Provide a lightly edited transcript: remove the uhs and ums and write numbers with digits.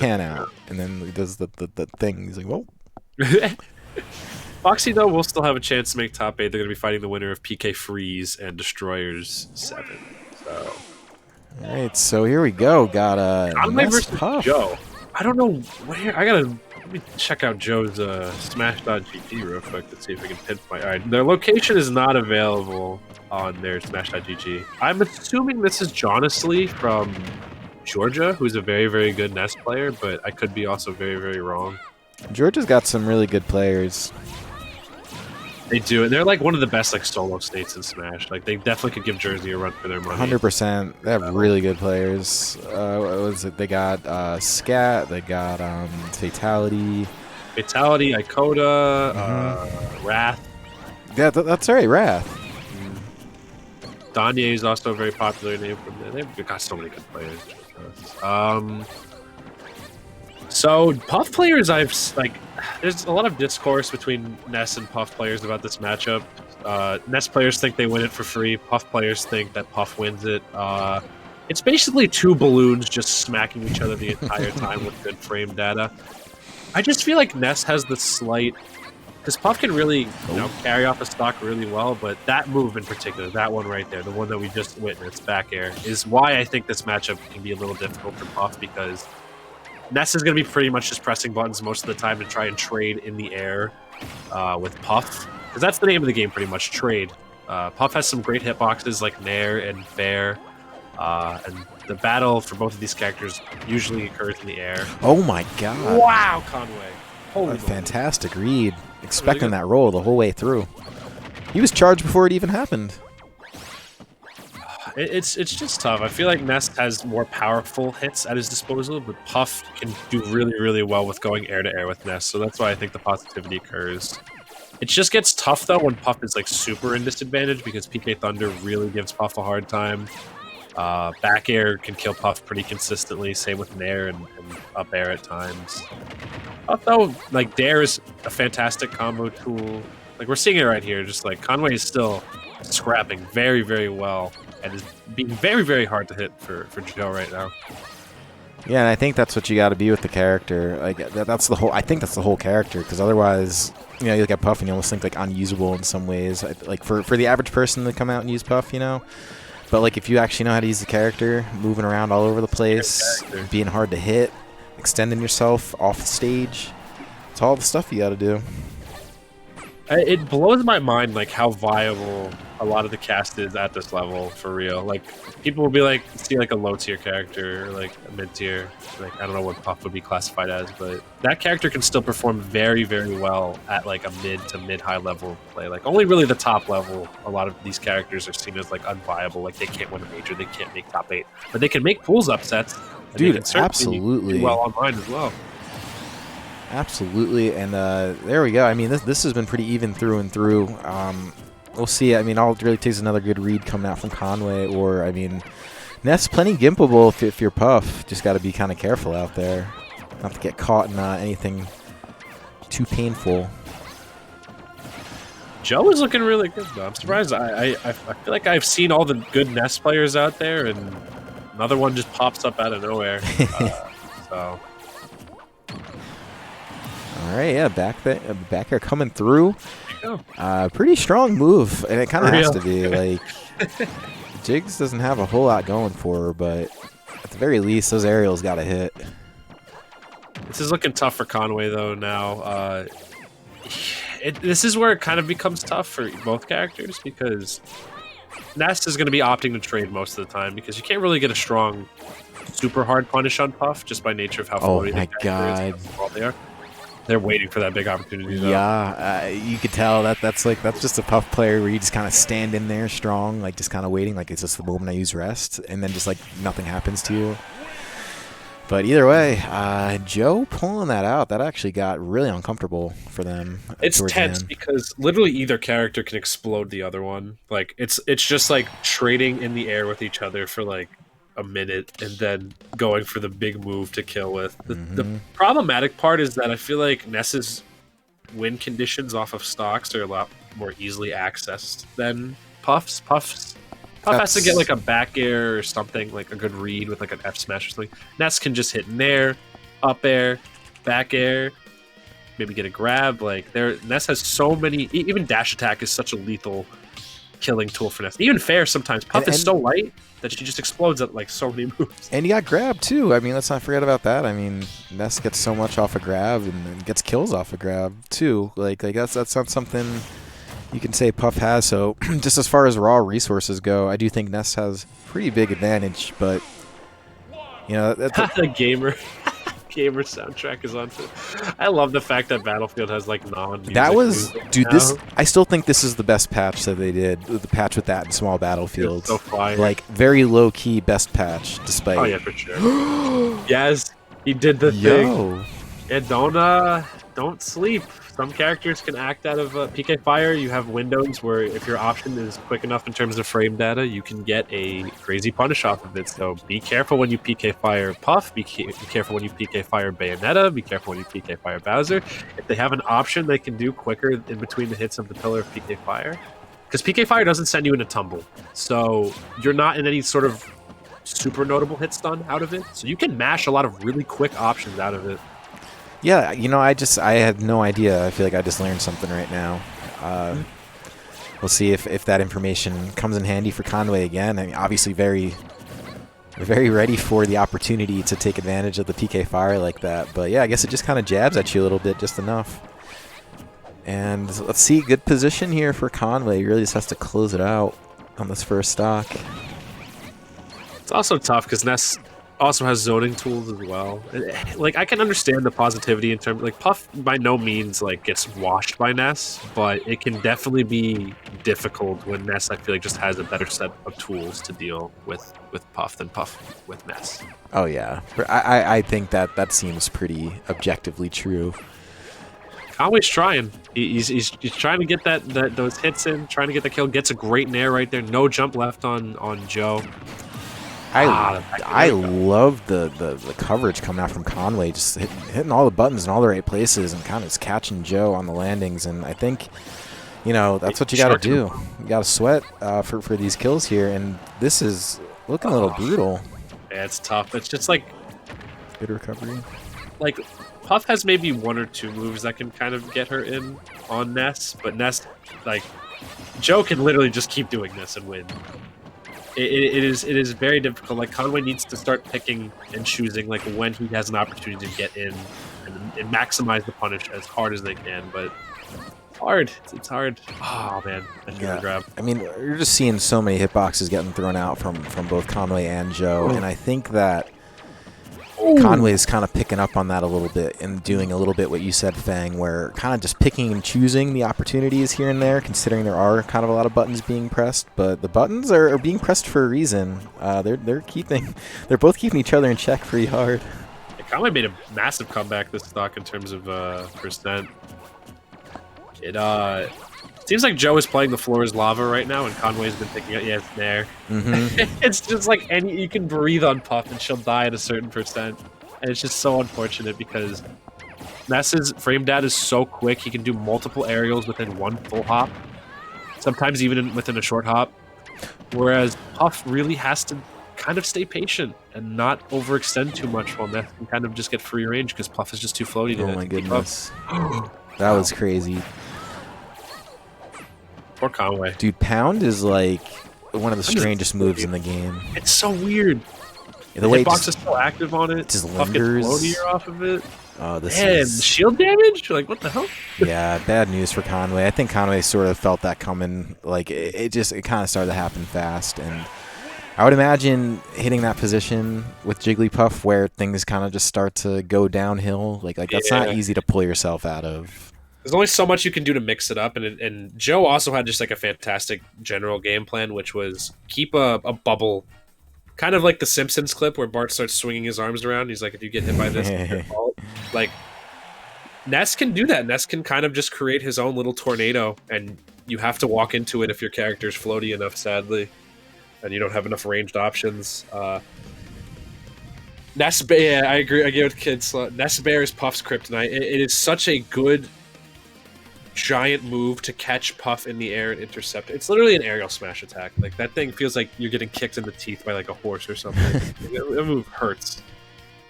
pan out, and then he does the thing. He's like, well, Foxy, though, will still have a chance to make top 8. They're going to be fighting the winner of PK Freeze and Destroyers 7. So, all right. So here we go. Got Conway Ness versus Puff. Joe. I don't know where. Let me check out Joe's Smash.gg real quick to see if I can pinpoint. All right, their location is not available on their Smash.gg. I'm assuming this is Jonasley from Georgia, who's a very, very good Ness player, but I could be also very, very wrong. Georgia's got some really good players. They do, and they're like one of the best like solo states in Smash. Like they definitely could give Jersey a run for their money. 100%. They have really good players. What was it? They got Scat. They got Fatality. Fatality, Ikoda, Wrath. Yeah, that's right, Wrath. Danye is also a very popular name from there. They've got so many good players. So Puff players, there's a lot of discourse between Ness and Puff players about this matchup. Ness players think they win it for free. Puff players think that Puff wins it. It's basically two balloons just smacking each other the entire time with good frame data. I just feel like Ness has the slight, because Puff can really, carry off a stock really well, but that move in particular, that one right there, the one that we just witnessed, back air, is why I think this matchup can be a little difficult for Puff, because Ness is going to be pretty much just pressing buttons most of the time to try and trade in the air with Puff. Because that's the name of the game, pretty much, trade. Puff has some great hitboxes like Nair and Fair. And the battle for both of these characters usually occurs in the air. Oh my god. Wow, Conway. Holy fantastic read. Expecting that roll the whole way through. He was charged before it even happened. It's just tough. I feel like Ness has more powerful hits at his disposal, but Puff can do really, really well with going air-to-air with Ness, so that's why I think the positivity occurs. It just gets tough, though, when Puff is like super in disadvantage, because PK Thunder really gives Puff a hard time. Back air can kill Puff pretty consistently, same with Nair and up air at times. Although, like, Dare is a fantastic combo tool. Like, we're seeing it right here, just like Conway is still scrapping very, very well, and is being very, very hard to hit for Joe right now. Yeah, and I think that's what you got to be with the character. Like that's the whole. I think that's the whole character, because otherwise, you look at Puff and you almost think like unusable in some ways. Like for the average person to come out and use Puff, But like if you actually know how to use the character, moving around all over the place, being hard to hit, extending yourself off the stage, it's all the stuff you got to do. It blows my mind like how viable a lot of the cast is at this level, for real. Like people will be like, see like a low tier character or like a mid tier, like I don't know what Puff would be classified as, but that character can still perform very, very well at like a mid to mid high level of play. Like only really the top level, a lot of these characters are seen as like unviable, like they can't win a major, they can't make top 8, but they can make pools upsets. Dude, absolutely. Do well online as well. Absolutely, and there we go. I mean, this has been pretty even through and through. We'll see. I mean, all it really takes is another good read coming out from Conway, or, I mean, Ness plenty gimpable if you're Puff. Just got to be kind of careful out there. Not to get caught in anything too painful. Joe is looking really good, though. I'm surprised. I feel like I've seen all the good Ness players out there, and another one just pops up out of nowhere. So... All right, yeah, back here coming through. Pretty strong move, and it kind of has to be. Like, Jigs doesn't have a whole lot going for her, but at the very least, those aerials got to hit. This is looking tough for Conway, though, now. This is where it kind of becomes tough for both characters, because Ness is going to be opting to trade most of the time, because you can't really get a strong, super hard punish on Puff, just by nature of how floaty the character is, how they are. They're waiting for that big opportunity, though. Yeah, you could tell that's just a Puff player where you just kind of stand in there strong, like just kind of waiting, like it's just the moment I use rest, and then just like nothing happens to you. But either way, Joe pulling that out, that actually got really uncomfortable for them. It's tense because literally either character can explode the other one. Like it's just like trading in the air with each other for like a minute and then going for the big move to kill with. The problematic part is that I feel like Ness's win conditions off of stocks are a lot more easily accessed than Puff's. Puff has to get like a back air or something, like a good read with like an F smash or something. Ness can just hit in there, up air, back air, maybe get a grab. Like Ness has so many. Even dash attack is such a lethal killing tool for Ness. Even fair sometimes. Puff is so light that she just explodes at like so many moves. And you got grab too. I mean, let's not forget about that. I mean, Ness gets so much off a grab and gets kills off a grab too. Like that's not something you can say Puff has. So just as far as raw resources go, I do think Ness has pretty big advantage. But you know, the gamer soundtrack is on. I love the fact that Battlefield has like non-music. That was, dude. now. This I still think this is the best patch that they did. The patch with that and small Battlefields. So fire. Like very low key best patch, despite. Oh yeah, for sure. Yes, he did the Yo. thing. And don't sleep. Some characters can act out of PK Fire. You have windows where if your option is quick enough in terms of frame data, you can get a crazy punish off of it. So be careful when you PK Fire Puff. Be careful when you PK Fire Bayonetta. Be careful when you PK Fire Bowser. If they have an option they can do quicker in between the hits of the pillar of PK Fire. Because PK Fire doesn't send you in a tumble. So you're not in any sort of super notable hit stun out of it. So you can mash a lot of really quick options out of it. Yeah, you know, I had no idea. I feel like I just learned something right now. We'll see if that information comes in handy for Conway again. I mean, obviously very ready for the opportunity to take advantage of the PK Fire like that. But yeah, I guess it just kind of jabs at you a little bit, just enough. And let's see, good position here for Conway. He really just has to close it out on this first stock. It's also tough because Ness also has zoning tools as well. Like, I can understand the positivity in terms, like, Puff by no means like gets washed by Ness, but it can definitely be difficult when Ness, I feel like, just has a better set of tools to deal with Puff than Puff with Ness. Oh yeah, I think that seems pretty objectively true. Conway's trying. He's trying to get those hits in, trying to get the kill. Gets a great nair right there. No jump left on Joe. I love the coverage coming out from Conway, just hitting all the buttons in all the right places and kind of just catching Joe on the landings. And I think, you know, that's what you got to do. You got to sweat for these kills here. And this is looking a little brutal. Yeah, it's tough. It's just like good recovery. Like Puff has maybe one or two moves that can kind of get her in on Ness, but Ness, like, Joe can literally just keep doing this and win. It is very difficult. Like, Conway needs to start picking and choosing like when he has an opportunity to get in and maximize the punish as hard as they can. But it's hard. It's hard. Oh man, yeah. Grab. I mean, you're just seeing so many hitboxes getting thrown out from both Conway and Joe, and I think that Conway is kind of picking up on that a little bit and doing a little bit what you said, Fang, where kind of just picking and choosing the opportunities here and there, considering there are kind of a lot of buttons being pressed. But the buttons are being pressed for a reason. They're both keeping each other in check pretty hard. Yeah, Conway made a massive comeback this stock in terms of percent. It seems like Joe is playing the floor is lava right now, and Conway's been picking up. Yeah, it's there. It's just like you can breathe on Puff, and she'll die at a certain percent, and it's just so unfortunate because Ness's frame data is so quick. He can do multiple aerials within one full hop, sometimes even within a short hop. Whereas Puff really has to kind of stay patient and not overextend too much while Ness can kind of just get free range because Puff is just too floaty to Oh my goodness. keep That was crazy. Poor Conway. Dude, Pound is like one of the strangest moves in the game. It's so weird. The way hitbox is so active on it. just Puff gets lingers. floatier off of it. Oh, this And is shield damage? Like, what the hell? yeah, bad news for Conway. I think Conway sort of felt that coming. Like it kind of started to happen fast, and I would imagine hitting that position with Jigglypuff where things kind of just start to go downhill. Like that's not easy to pull yourself out of. There's only so much you can do to mix it up, and Joe also had just like a fantastic general game plan, which was keep a bubble, kind of like the Simpsons clip where Bart starts swinging his arms around. He's like, if you get hit by this, it's your fault. Like, Ness can do that. Ness can kind of just create his own little tornado, and you have to walk into it if your character's floaty enough, sadly, and you don't have enough ranged options. Ness, yeah, I agree. I give it kids. Ness Bear is Puff's kryptonite. It is such a good giant move to catch Puff in the air and intercept. It's literally an aerial smash attack. Like, that thing feels like you're getting kicked in the teeth by like a horse or something. That move hurts.